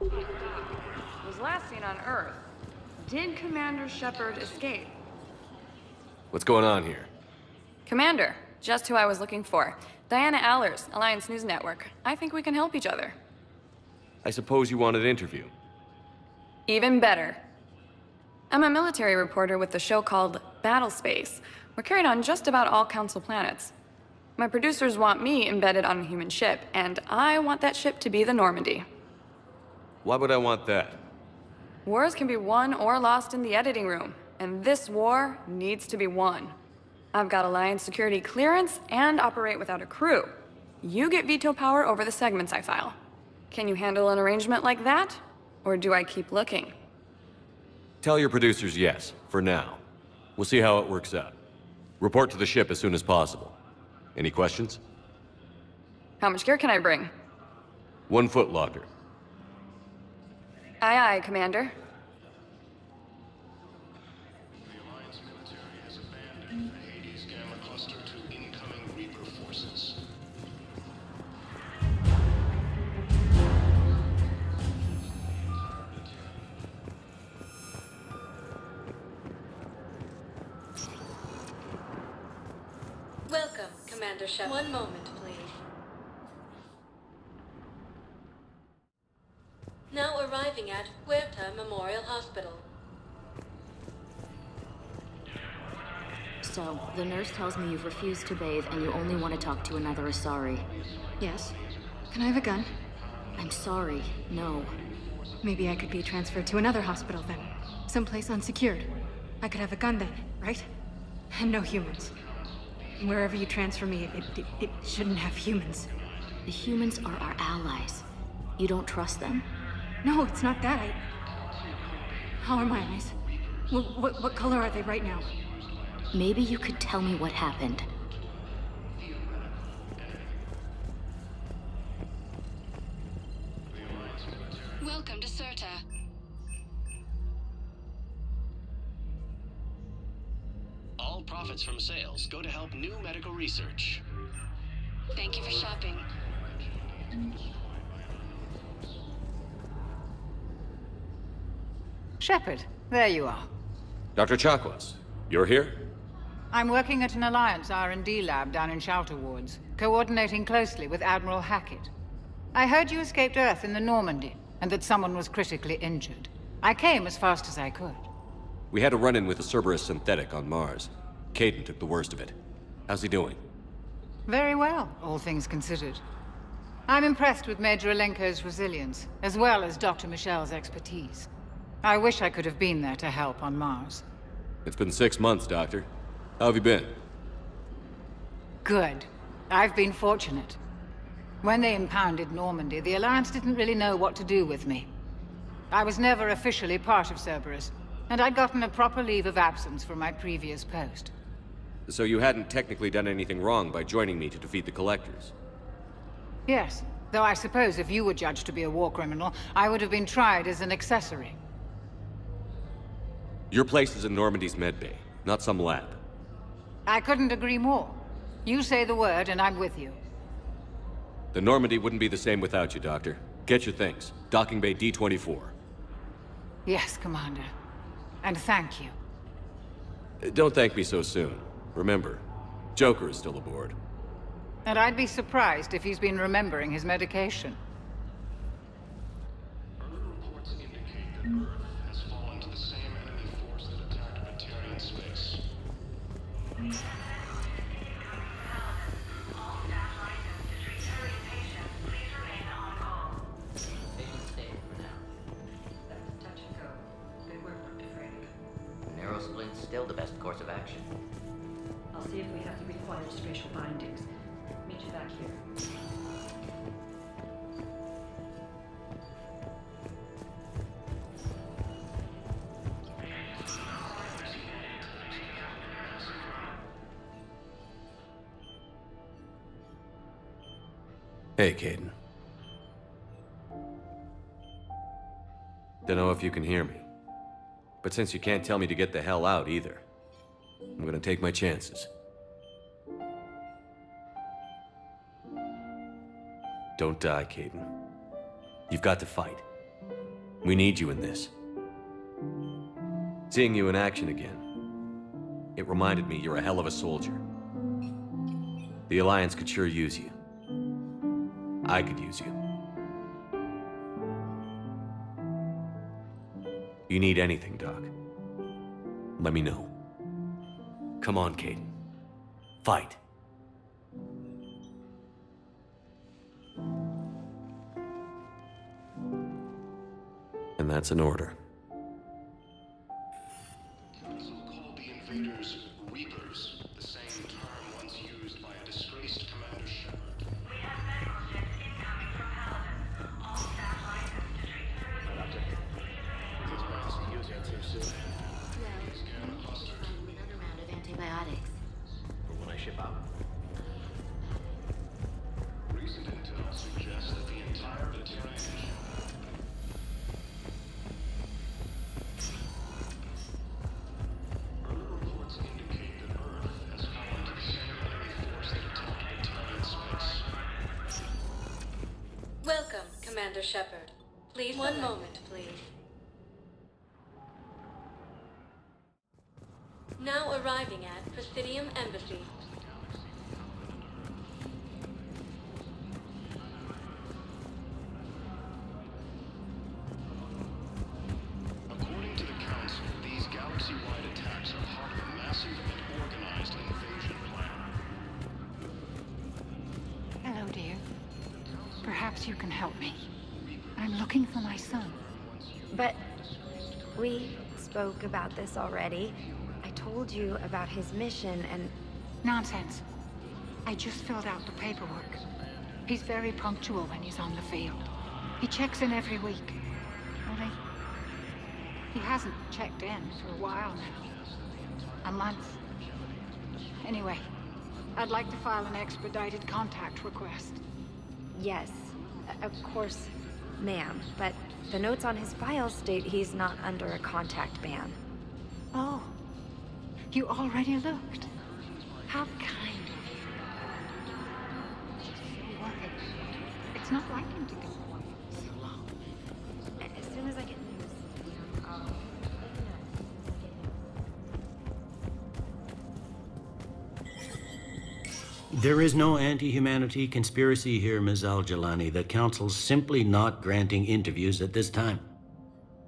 Was last seen on Earth. Did Commander Shepard escape? What's going on here? Commander, just who I was looking for. Diana Allers, Alliance News Network. I think we can help each other. I suppose you want an interview. Even better. I'm a military reporter with the show called Battlespace. We're carried on just about all Council planets. My producers want me embedded on a human ship, and I want that ship to be the Normandy. Why would I want that? Wars can be won or lost in the editing room, and this war needs to be won. I've got Alliance security clearance and operate without a crew. You get veto power over the segments I file. Can you handle an arrangement like that? Or do I keep looking? Tell your producers yes, for now. We'll see how it works out. Report to the ship as soon as possible. Any questions? How much gear can I bring? 1 foot locker. Aye, aye, Commander. The Alliance military has abandoned the Hades Gamma cluster to incoming Reaper forces. Welcome, Commander Shepard. One moment, please. Now arriving at Huerta Memorial Hospital. So, the nurse tells me you've refused to bathe and you only want to talk to another Asari. Yes. Can I have a gun? I'm sorry, no. Maybe I could be transferred to another hospital then. Someplace unsecured. I could have a gun then, right? And no humans. Wherever you transfer me, it shouldn't have humans. The humans are our allies. You don't trust them? No, it's not that. How are my eyes? What color are they right now? Maybe you could tell me what happened. Welcome to Serta. All profits from sales go to help new medical research. Thank you for shopping. Shepard, there you are. Dr. Chakwas, you're here? I'm working at an Alliance R&D lab down in Shelter Wards, coordinating closely with Admiral Hackett. I heard you escaped Earth in the Normandy, and that someone was critically injured. I came as fast as I could. We had a run-in with a Cerberus synthetic on Mars. Caden took the worst of it. How's he doing? Very well, all things considered. I'm impressed with Major Alenko's resilience, as well as Dr. Michel's expertise. I wish I could have been there to help on Mars. It's been 6 months, Doctor. How have you been? Good. I've been fortunate. When they impounded Normandy, the Alliance didn't really know what to do with me. I was never officially part of Cerberus, and I'd gotten a proper leave of absence from my previous post. So you hadn't technically done anything wrong by joining me to defeat the Collectors? Yes, though I suppose if you were judged to be a war criminal, I would have been tried as an accessory. Your place is in Normandy's medbay, not some lab. I couldn't agree more. You say the word, and I'm with you. The Normandy wouldn't be the same without you, Doctor. Get your things. Docking Bay D-24. Yes, Commander. And thank you. Don't thank me so soon. Remember, Joker is still aboard. And I'd be surprised if he's been remembering his medication. Early reports indicate that Earth has fallen to the same enemy force that attacked Batarian space. Narrow splint's still the best course of action. I'll see if we have the required spatial bindings. Meet you back here. Hey, Caden. Don't know if you can hear me. But since you can't tell me to get the hell out either, I'm gonna take my chances. Don't die, Caden. You've got to fight. We need you in this. Seeing you in action again, it reminded me you're a hell of a soldier. The Alliance could sure use you. I could use you. You need anything, Doc, let me know. Come on, Kaidan. Fight. And that's an order. Council called the invaders Reapers, the same term once used by a disgraced Commander Shepard. We have medical ships incoming from Paladin. All staff licensed to treat Another round of antibiotics. For when I ship out. Recent intel suggests that the entire battalion. Early reports indicate that Earth has fallen to the center of enemy force that attacked Battalion Space. Welcome, Commander Shepard. Please, one moment, please. Now arriving at Presidium Embassy. According to the Council, these galaxy-wide attacks are part of a massive and organized invasion plan. Hello, dear. Perhaps you can help me. I'm looking for my son. But we spoke about this already. I told you about his mission and... Nonsense. I just filled out the paperwork. He's very punctual when he's on the field. He checks in every week. Only, he hasn't checked in for a while now. A month. Anyway, I'd like to file an expedited contact request. Yes, of course, ma'am. But the notes on his file state he's not under a contact ban. Oh. You already looked. How kind of you. So worried. It's not like him to go so long. As soon as I get news, I'll let you know. There is no anti-humanity conspiracy here, Ms. Al-Jalani. The Council's simply not granting interviews at this time.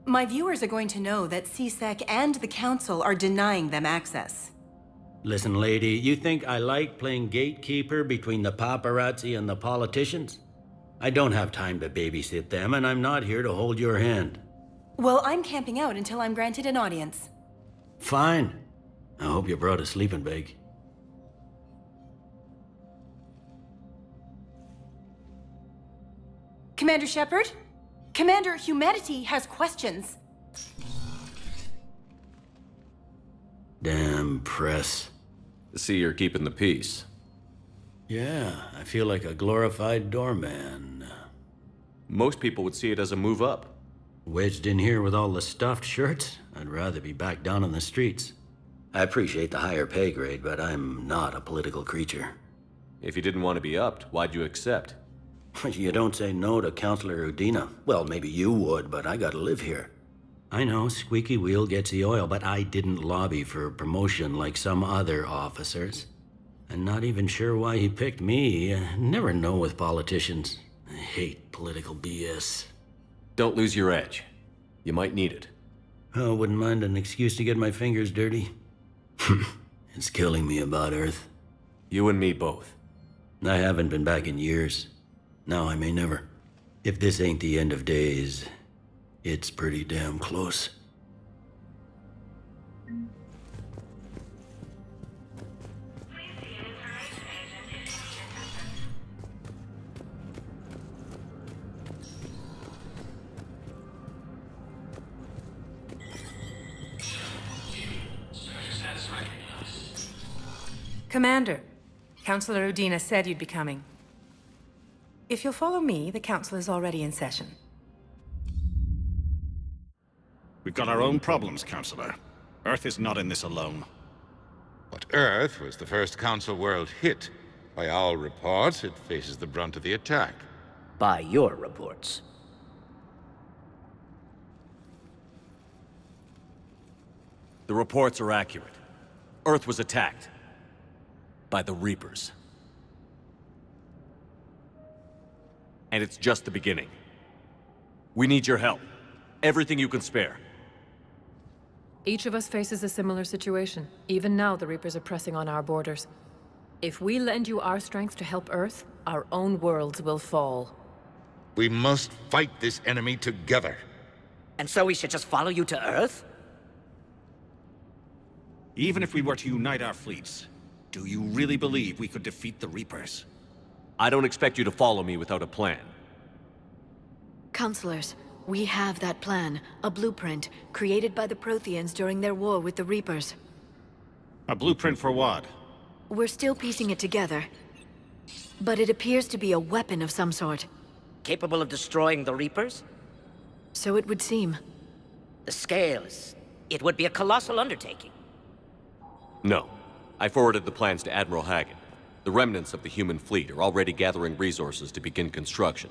My viewers are going to know that CSEC and the Council are denying them access. Listen, lady, you think I like playing gatekeeper between the paparazzi and the politicians? I don't have time to babysit them, and I'm not here to hold your hand. Well, I'm camping out until I'm granted an audience. Fine. I hope you brought a sleeping bag. Commander Shepard? Commander, humanity has questions. Damn press. See, you're keeping the peace. Yeah, I feel like a glorified doorman. Most people would see it as a move up. Wedged in here with all the stuffed shirts? I'd rather be back down on the streets. I appreciate the higher pay grade, but I'm not a political creature. If you didn't want to be upped, why'd you accept? You don't say no to Counselor Udina. Well, maybe you would, but I gotta live here. I know, squeaky wheel gets the oil, but I didn't lobby for promotion like some other officers. I'm not even sure why he picked me. Never know with politicians. I hate political BS. Don't lose your edge. You might need it. Oh, wouldn't mind an excuse to get my fingers dirty. It's killing me about Earth. You and me both. I haven't been back in years. Now I may never. If this ain't the end of days, it's pretty damn close. Commander, Counselor Udina said you'd be coming. If you'll follow me, the council is already in session. We've got our own problems, Counselor. Earth is not in this alone. But Earth was the first Council world hit. By all reports, it faces the brunt of the attack. By your reports. The reports are accurate. Earth was attacked. By the Reapers. And it's just the beginning. We need your help. Everything you can spare. Each of us faces a similar situation. Even now, the Reapers are pressing on our borders. If we lend you our strength to help Earth, our own worlds will fall. We must fight this enemy together. And so we should just follow you to Earth? Even if we were to unite our fleets, do you really believe we could defeat the Reapers? I don't expect you to follow me without a plan. Counselors, we have that plan. A blueprint, created by the Protheans during their war with the Reapers. A blueprint for what? We're still piecing it together. But it appears to be a weapon of some sort. Capable of destroying the Reapers? So it would seem. The scales. It would be a colossal undertaking. No. I forwarded the plans to Admiral Hagen. The remnants of the human fleet are already gathering resources to begin construction.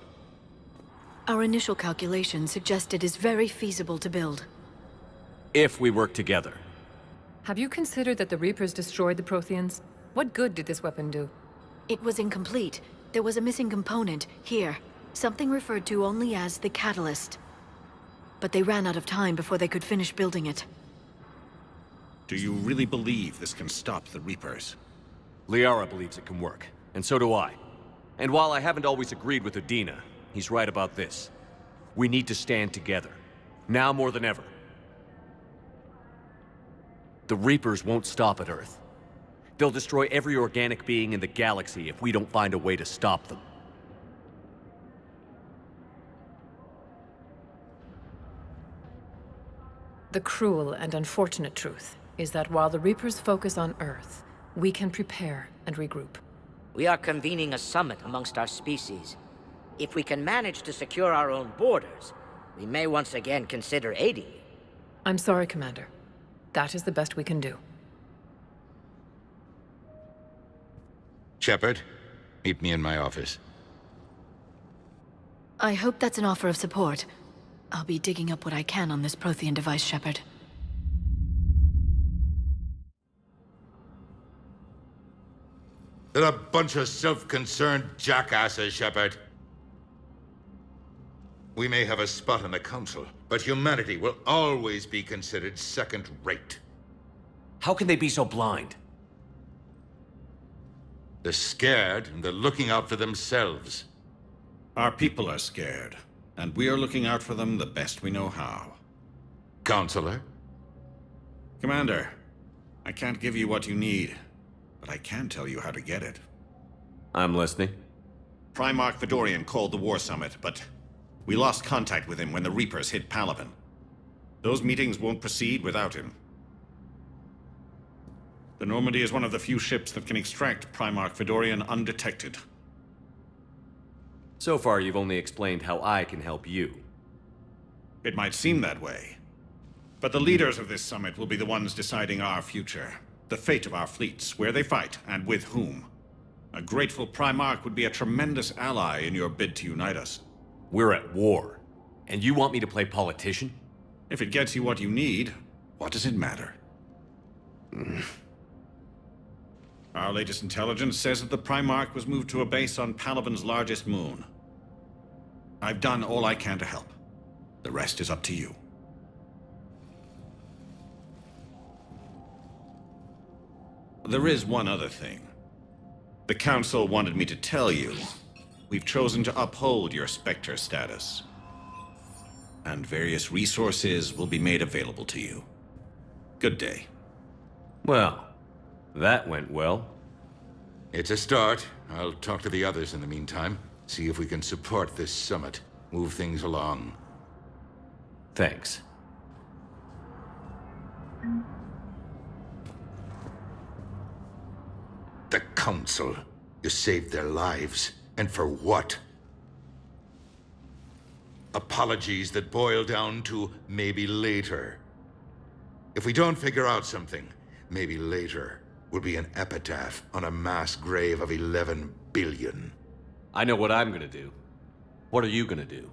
Our initial calculations suggest it is very feasible to build. If we work together. Have you considered that the Reapers destroyed the Protheans? What good did this weapon do? It was incomplete. There was a missing component, here. Something referred to only as the Catalyst. But they ran out of time before they could finish building it. Do you really believe this can stop the Reapers? Liara believes it can work, and so do I. And while I haven't always agreed with Udina, he's right about this. We need to stand together. Now more than ever. The Reapers won't stop at Earth. They'll destroy every organic being in the galaxy if we don't find a way to stop them. The cruel and unfortunate truth is that while the Reapers focus on Earth, we can prepare and regroup. We are convening a summit amongst our species. If we can manage to secure our own borders, we may once again consider aiding you. I'm sorry, Commander. That is the best we can do. Shepard, meet me in my office. I hope that's an offer of support. I'll be digging up what I can on this Prothean device, Shepard. They're a bunch of self-concerned jackasses, Shepard. We may have a spot on the Council, but humanity will always be considered second-rate. How can they be so blind? They're scared, and they're looking out for themselves. Our people are scared, and we are looking out for them the best we know how. Counselor? Commander, I can't give you what you need, but I can tell you how to get it. I'm listening. Primarch Fedorian called the War Summit, but we lost contact with him when the Reapers hit Palaven. Those meetings won't proceed without him. The Normandy is one of the few ships that can extract Primarch Fedorian undetected. So far, you've only explained how I can help you. It might seem that way. But the leaders of this summit will be the ones deciding our future. The fate of our fleets, where they fight, and with whom. A grateful Primarch would be a tremendous ally in your bid to unite us. We're at war. And you want me to play politician? If it gets you what you need, what does it matter? Our latest intelligence says that the Primarch was moved to a base on Palaven's largest moon. I've done all I can to help. The rest is up to you. There is one other thing. The Council wanted me to tell you, we've chosen to uphold your Spectre status. And various resources will be made available to you. Good day. Well, that went well. It's a start. I'll talk to the others in the meantime. See if we can support this summit. Move things along. Thanks. The Council. You saved their lives. And for what? Apologies that boil down to maybe later. If we don't figure out something, maybe later will be an epitaph on a mass grave of 11 billion. I know what I'm gonna do. What are you gonna do?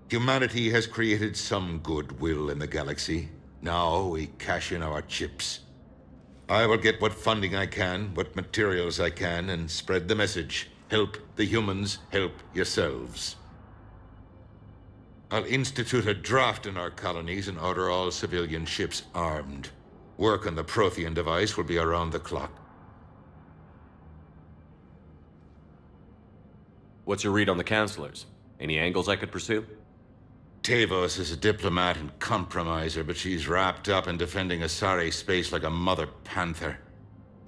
Humanity has created some goodwill in the galaxy. Now we cash in our chips. I will get what funding I can, what materials I can, and spread the message. Help the humans, help yourselves. I'll institute a draft in our colonies and order all civilian ships armed. Work on the Prothean device will be around the clock. What's your read on the counselors? Any angles I could pursue? Tavos is a diplomat and compromiser, but she's wrapped up in defending Asari space like a mother panther.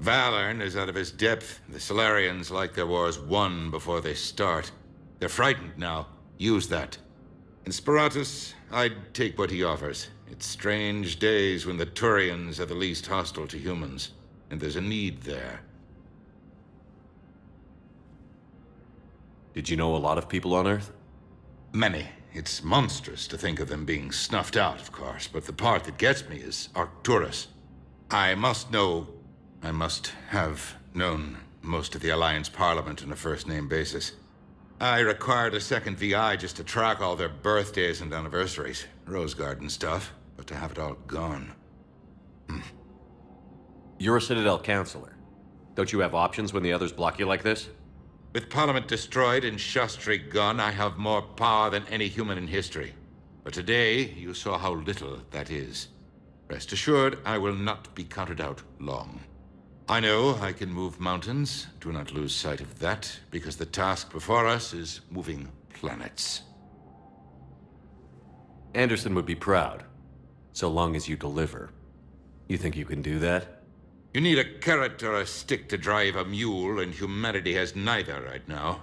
Valern is out of his depth. The Solarians like their wars won before they start. They're frightened now. Use that. In Sparatus, I'd take what he offers. It's strange days when the Turians are the least hostile to humans, and there's a need there. Did you know a lot of people on Earth? Many. It's monstrous to think of them being snuffed out, of course, but the part that gets me is Arcturus. I must have known most of the Alliance Parliament on a first-name basis. I required a second VI just to track all their birthdays and anniversaries. Rose Garden stuff, but to have it all gone. You're a Citadel counselor. Don't you have options when the others block you like this? With Parliament destroyed and Shastri gone, I have more power than any human in history. But today, you saw how little that is. Rest assured, I will not be counted out long. I know I can move mountains. Do not lose sight of that, because the task before us is moving planets. Anderson would be proud, so long as you deliver. You think you can do that? You need a carrot or a stick to drive a mule, and humanity has neither right now.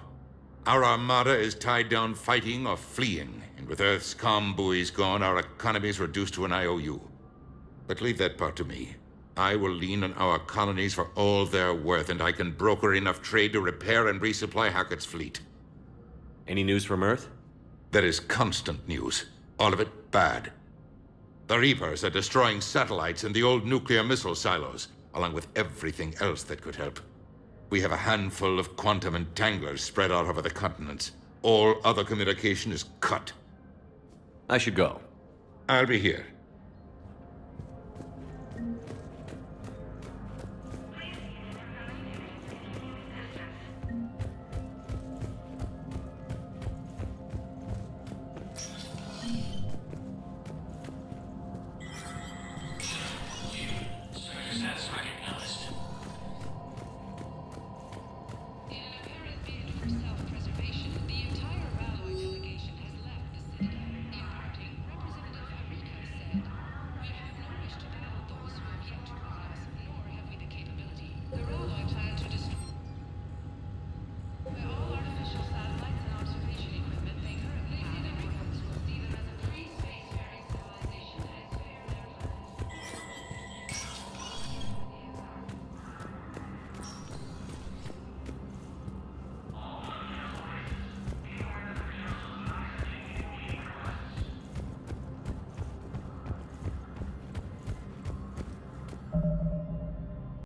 Our armada is tied down fighting or fleeing, and with Earth's comm buoys gone, our economy is reduced to an IOU. But leave that part to me. I will lean on our colonies for all they're worth, and I can broker enough trade to repair and resupply Hackett's fleet. Any news from Earth? There is constant news. All of it bad. The Reapers are destroying satellites and the old nuclear missile silos, along with everything else that could help. We have a handful of quantum entanglers spread out over the continents. All other communication is cut. I should go. I'll be here.